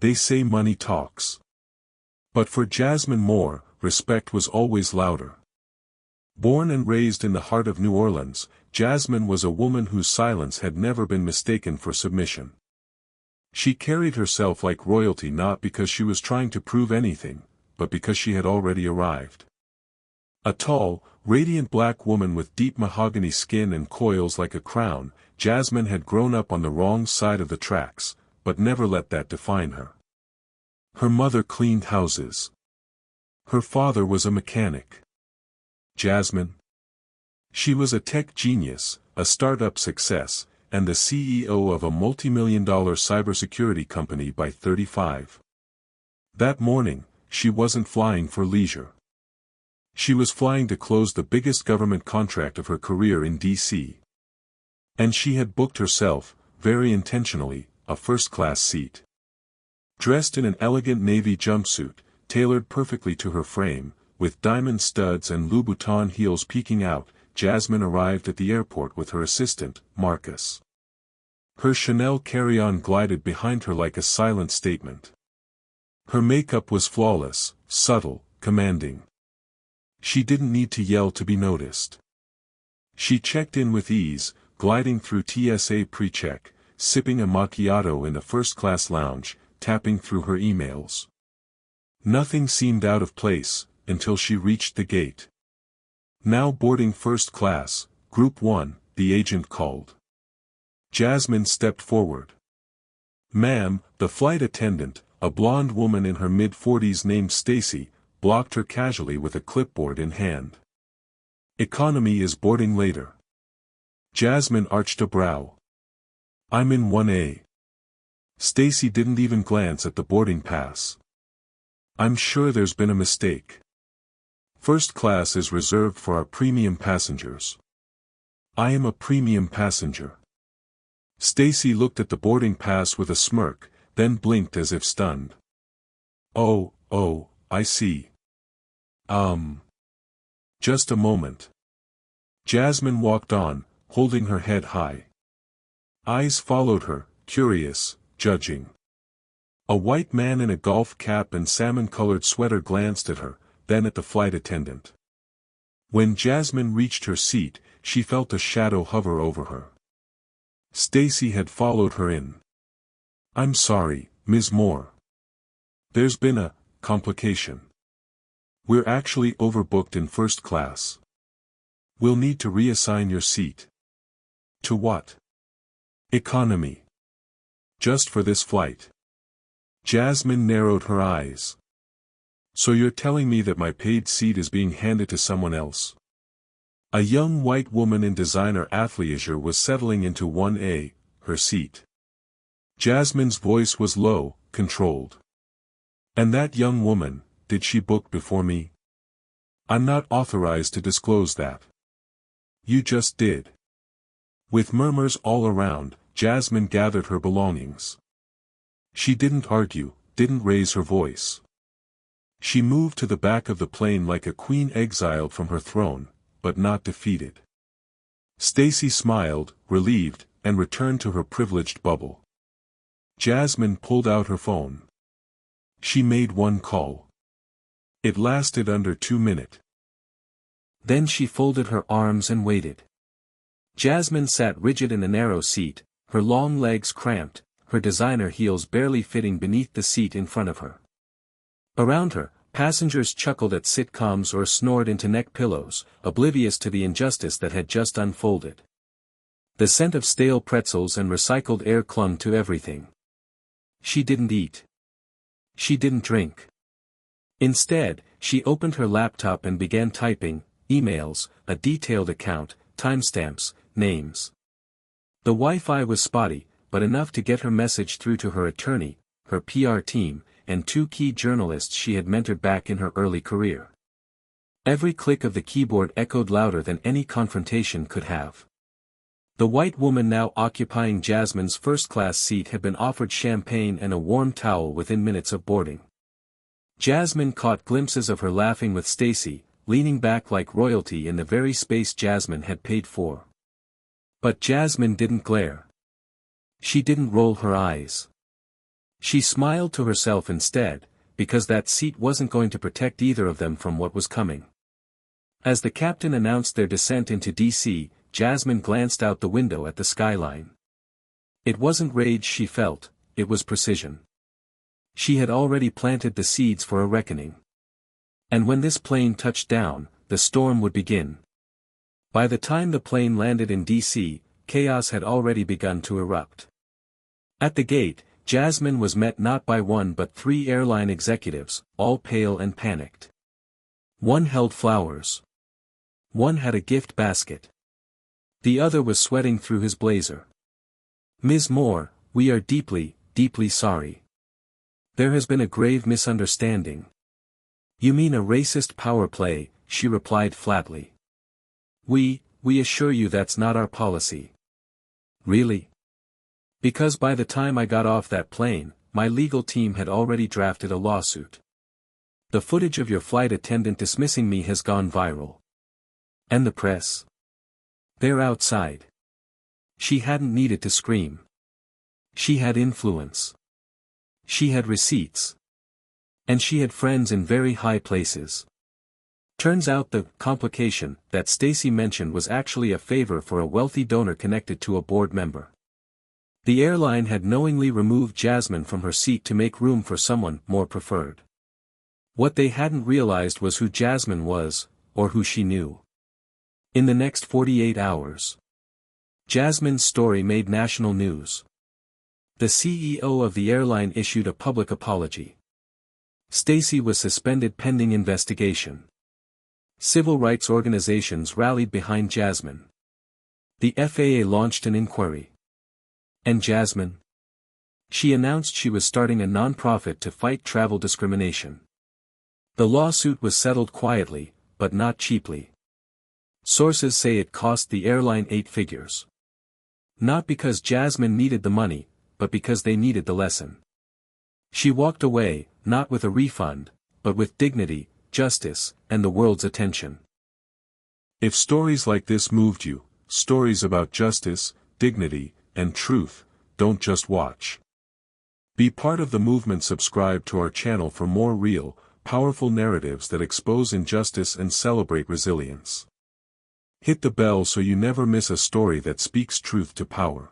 They say money talks. But for Jasmine Moore, respect was always louder. Born and raised in the heart of New Orleans, Jasmine was a woman whose silence had never been mistaken for submission. She carried herself like royalty not because she was trying to prove anything, but because she had already arrived. A tall, radiant black woman with deep mahogany skin and coils like a crown, Jasmine had grown up on the wrong side of the tracks, but never let that define her. Her mother cleaned houses. Her father was a mechanic. Jasmine? She was a tech genius, a startup success, and the CEO of a multi-million-dollar cybersecurity company by 35. That morning, she wasn't flying for leisure. She was flying to close the biggest government contract of her career in D.C. And she had booked herself, very intentionally, a first-class seat. Dressed in an elegant navy jumpsuit, tailored perfectly to her frame, with diamond studs and Louboutin heels peeking out, Jasmine arrived at the airport with her assistant, Marcus. Her Chanel carry-on glided behind her like a silent statement. Her makeup was flawless, subtle, commanding. She didn't need to yell to be noticed. She checked in with ease, gliding through TSA pre-check, sipping a macchiato in a first-class lounge, tapping through her emails. Nothing seemed out of place, until she reached the gate. Now boarding first class, Group 1, the agent called. Jasmine stepped forward. "Ma'am," the flight attendant, a blonde woman in her mid-40s named Stacy, blocked her casually with a clipboard in hand. "Economy is boarding later." Jasmine arched a brow. "I'm in 1A. Stacy didn't even glance at the boarding pass. "I'm sure there's been a mistake. First class is reserved for our premium passengers." "I am a premium passenger." Stacy looked at the boarding pass with a smirk, then blinked as if stunned. Oh, I see. Just a moment." Jasmine walked on, holding her head high. Eyes followed her, curious, judging. A white man in a golf cap and salmon-colored sweater glanced at her, then at the flight attendant. When Jasmine reached her seat, she felt a shadow hover over her. Stacy had followed her in. "I'm sorry, Ms. Moore. There's been a complication. We're actually overbooked in first class. We'll need to reassign your seat." "To what?" "Economy. Just for this flight." Jasmine narrowed her eyes. "So you're telling me that my paid seat is being handed to someone else?" A young white woman in designer athleisure was settling into 1A, her seat. Jasmine's voice was low, controlled. "And that young woman, did she book before me?" "I'm not authorized to disclose that." "You just did." With murmurs all around, Jasmine gathered her belongings. She didn't argue, didn't raise her voice. She moved to the back of the plane like a queen exiled from her throne, but not defeated. Stacy smiled, relieved, and returned to her privileged bubble. Jasmine pulled out her phone. She made one call. It lasted under 2 minutes. Then she folded her arms and waited. Jasmine sat rigid in a narrow seat, her long legs cramped, her designer heels barely fitting beneath the seat in front of her. Around her, passengers chuckled at sitcoms or snored into neck pillows, oblivious to the injustice that had just unfolded. The scent of stale pretzels and recycled air clung to everything. She didn't eat. She didn't drink. Instead, she opened her laptop and began typing, emails, a detailed account, timestamps, names. The Wi-Fi was spotty, but enough to get her message through to her attorney, her PR team, and 2 key journalists she had mentored back in her early career. Every click of the keyboard echoed louder than any confrontation could have. The white woman now occupying Jasmine's first-class seat had been offered champagne and a warm towel within minutes of boarding. Jasmine caught glimpses of her laughing with Stacy, leaning back like royalty in the very space Jasmine had paid for. But Jasmine didn't glare. She didn't roll her eyes. She smiled to herself instead, because that seat wasn't going to protect either of them from what was coming. As the captain announced their descent into DC, Jasmine glanced out the window at the skyline. It wasn't rage she felt, it was precision. She had already planted the seeds for a reckoning. And when this plane touched down, the storm would begin. By the time the plane landed in DC, chaos had already begun to erupt. At the gate, Jasmine was met not by one but 3 airline executives, all pale and panicked. One held flowers. One had a gift basket. The other was sweating through his blazer. "Ms. Moore, we are deeply, deeply sorry. There has been a grave misunderstanding." "You mean a racist power play," she replied flatly. We assure you that's not our policy." "Really?" "Because by the time I got off that plane, my legal team had already drafted a lawsuit. The footage of your flight attendant dismissing me has gone viral. And the press? They're outside." She hadn't needed to scream. She had influence. She had receipts. And she had friends in very high places. Turns out the complication that Stacy mentioned was actually a favor for a wealthy donor connected to a board member. The airline had knowingly removed Jasmine from her seat to make room for someone more preferred. What they hadn't realized was who Jasmine was, or who she knew. In the next 48 hours, Jasmine's story made national news. The CEO of the airline issued a public apology. Stacy was suspended pending investigation. Civil rights organizations rallied behind Jasmine. The FAA launched an inquiry. And Jasmine? She announced she was starting a nonprofit to fight travel discrimination. The lawsuit was settled quietly, but not cheaply. Sources say it cost the airline 8 figures. Not because Jasmine needed the money, but because they needed the lesson. She walked away, not with a refund, but with dignity, justice, and the world's attention. If stories like this moved you, stories about justice, dignity, and truth, don't just watch. Be part of the movement. Subscribe to our channel for more real, powerful narratives that expose injustice and celebrate resilience. Hit the bell so you never miss a story that speaks truth to power.